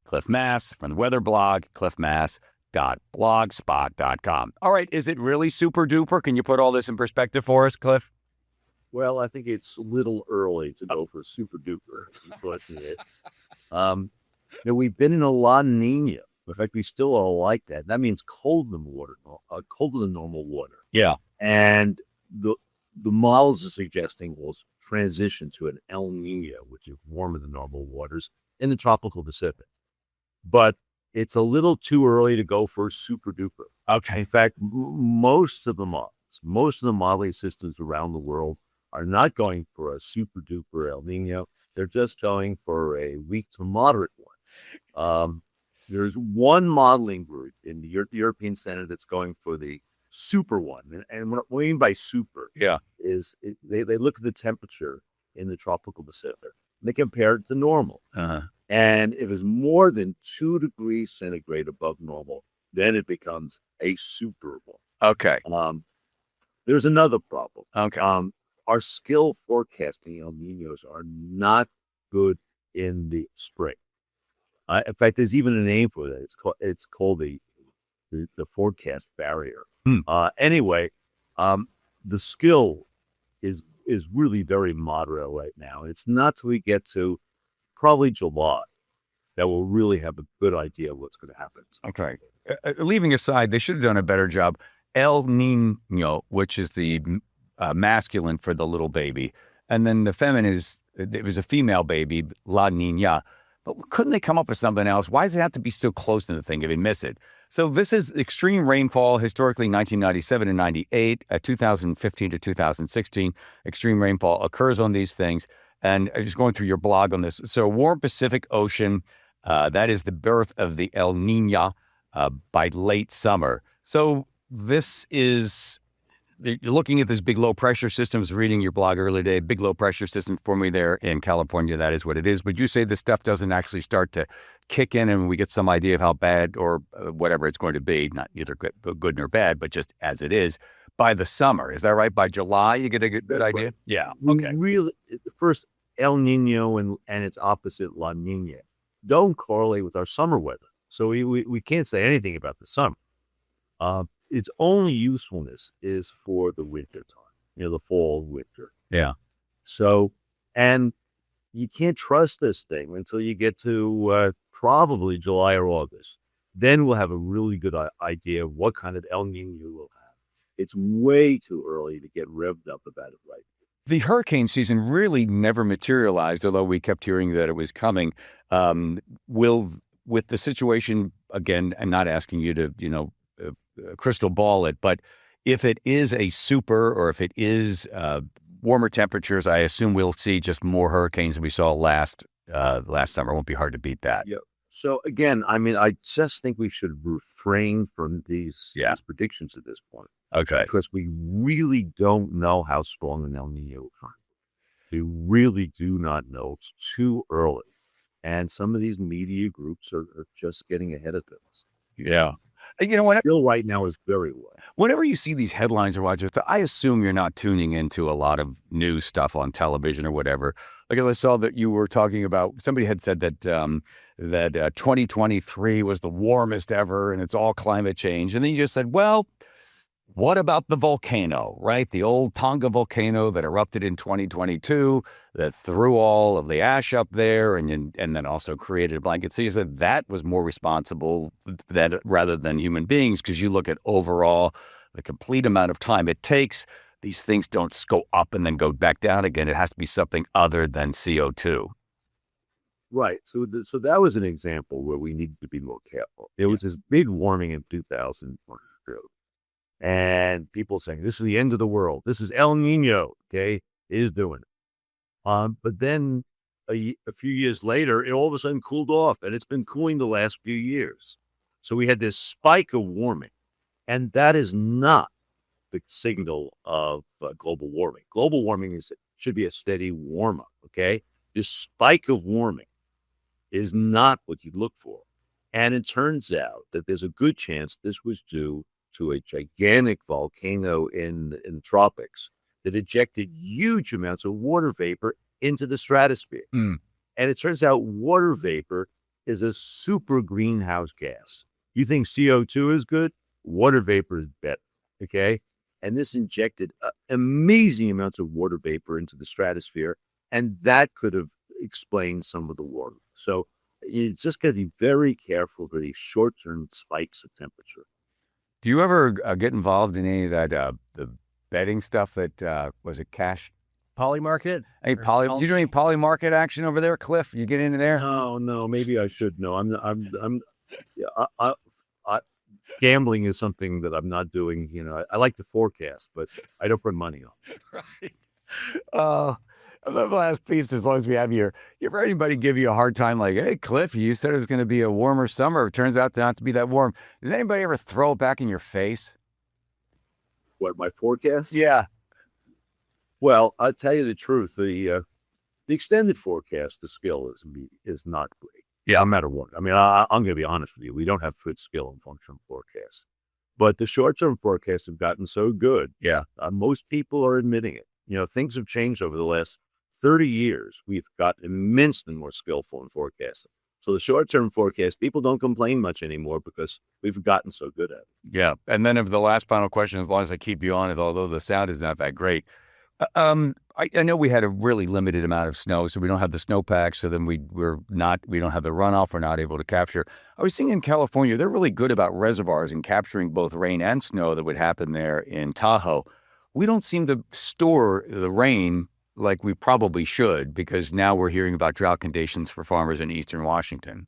Cliff Mass from the weather blog, cliffmass.blogspot.com. All right, is it really super duper? Can you put all this in perspective for us, Cliff? Well, I think it's a little early to go for super duper. We've been in a La Nina. In fact, we still are like that. That means colder than normal water. Yeah. And the models are suggesting we'll transition to an El Nino, which is warmer than normal waters in the tropical Pacific. But it's a little too early to go for super duper. Okay. In fact, most of the modeling systems around the world are not going for a super duper El Nino. They're just going for a weak to moderate one. There's one modeling group in the European Center that's going for the super one. And what we mean by super is they look at the temperature in the tropical Pacific. And they compare it to normal. And if it's more than 2 degrees centigrade above normal, then it becomes a super one. Okay. There's another problem. Okay. Our skill forecasting El Ninos are not good in the spring. In fact, there's even a name for that. It's called the forecast barrier. Anyway, the skill is really very moderate right now. It's not till we get to probably July that we'll really have a good idea of what's going to happen. Okay. Leaving aside, they should have done a better job. El Nino, which is the masculine for the little baby, and then the feminine it was a female baby, La Nina. But couldn't they come up with something else? Why does it have to be so close to the thing if you miss it? So this is extreme rainfall, historically 1997 and 98, 2015 to 2016. Extreme rainfall occurs on these things. And I'm just going through your blog on this. So warm Pacific Ocean, that is the birth of the El Nino by late summer. So this is, you're looking at this big low pressure system. I was reading your blog earlier today, big low pressure system for me there in California. That is what it is. But you say this stuff doesn't actually start to kick in and we get some idea of how bad or whatever it's going to be, not either good nor bad, but just as it is, by the summer. Is that right? By July, you get a good idea? Right. Yeah. Okay. Really, first, El Nino and its opposite, La Nina, don't correlate with our summer weather. So we can't say anything about the summer. Its only usefulness is for the winter time, the fall, winter. Yeah. So, and you can't trust this thing until you get to probably July or August. Then we'll have a really good idea of what kind of El Nino we'll have. It's way too early to get revved up about it right now. The hurricane season really never materialized, although we kept hearing that it was coming. With the situation, again, and not asking you to, crystal ball it, but if it is a super or if it is warmer temperatures, I assume we'll see just more hurricanes than we saw last summer. It won't be hard to beat that. Yeah. So again, I just think we should refrain from these predictions at this point. Okay. Because we really don't know how strong an El Nino will come. We really do not know. It's too early. And some of these media groups are just getting ahead of things. Yeah. Still right now is very low. Whenever you see these headlines or watch it, I assume you're not tuning into a lot of news stuff on television or whatever. Like I saw that you were talking about, somebody had said that 2023 was the warmest ever and it's all climate change. And then you just said, well, what about the volcano, right? The old Tonga volcano that erupted in 2022 that threw all of the ash up there and then also created a blanket sea. So that was more responsible rather than human beings, because you look at overall the complete amount of time it takes. These things don't go up and then go back down again. It has to be something other than CO2. Right. So that was an example where we needed to be more careful. There was this big warming in 2022. And people saying, this is the end of the world. This is El Nino, okay? It is doing it. But then a few years later, it all of a sudden cooled off, and it's been cooling the last few years. So we had this spike of warming, and that is not the signal of global warming. Global warming should be a steady warm-up, okay? This spike of warming is not what you look for. And it turns out that there's a good chance this was due to a gigantic volcano in the tropics that ejected huge amounts of water vapor into the stratosphere. And it turns out water vapor is a super greenhouse gas. You think CO2 is good? Water vapor is better. Okay. And this injected amazing amounts of water vapor into the stratosphere. And that could have explained some of the warming. So you just got to be very careful for these short-term spikes of temperature. Do you ever get involved in any of that, the betting stuff that, was it cash? Poly market? Hey, you do any poly market action over there, Cliff? You get into there? No, maybe I should know. Gambling is something that I'm not doing. You know, I like to forecast, but I don't put money on. Right. The last piece, as long as we have you here, you ever anybody give you a hard time like, hey, Cliff, you said it was going to be a warmer summer. It turns out not to be that warm. Does anybody ever throw it back in your face? What, my forecast? Yeah. Well, I'll tell you the truth. The extended forecast, the skill is not great. Yeah. No matter what. I mean, I'm going to be honest with you. We don't have good skill in functional forecasts. But the short-term forecasts have gotten so good. Yeah. Most people are admitting it. You know, things have changed over the last 30 years. We've got immensely more skillful in forecasting. So the short-term forecast, people don't complain much anymore because we've gotten so good at it. Yeah. And then of the last final question, as long as I keep you on it, although the sound is not that great. I know we had a really limited amount of snow, so we don't have the snowpack. So then we don't have the runoff. We're not able to capture. I was seeing in California, they're really good about reservoirs and capturing both rain and snow that would happen there in Tahoe. We don't seem to store the rain like we probably should, because now we're hearing about drought conditions for farmers in eastern Washington.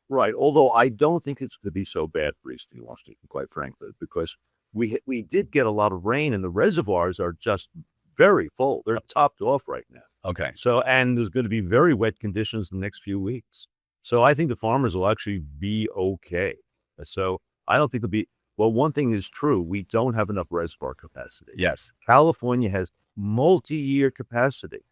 Right. Although I don't think it's going to be so bad for eastern Washington, quite frankly, because we did get a lot of rain and the reservoirs are just very full. They're topped off right now. Okay. So, and there's going to be very wet conditions the next few weeks. So I think the farmers will actually be okay. So I don't think they'll be, well, one thing is true. We don't have enough reservoir capacity. Yes. California has multi-year capacity.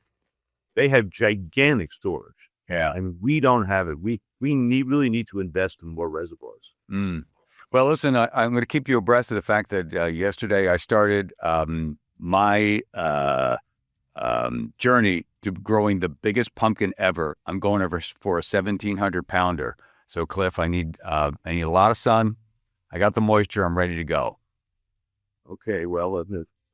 They have gigantic storage. Yeah. I mean, we don't have it. We really need to invest in more reservoirs. Well, listen, I'm going to keep you abreast of the fact that yesterday I started my journey to growing the biggest pumpkin ever. I'm going over for a 1,700 pounder. So, Cliff, I need a lot of sun. I got the moisture. I'm ready to go. Okay. Well,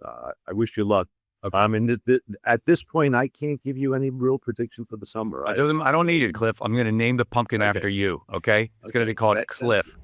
I wish you luck. Okay. I mean, at this point, I can't give you any real prediction for the summer. I don't need it, Cliff. I'm going to name the pumpkin after you. Okay? It's going to be called Cliff.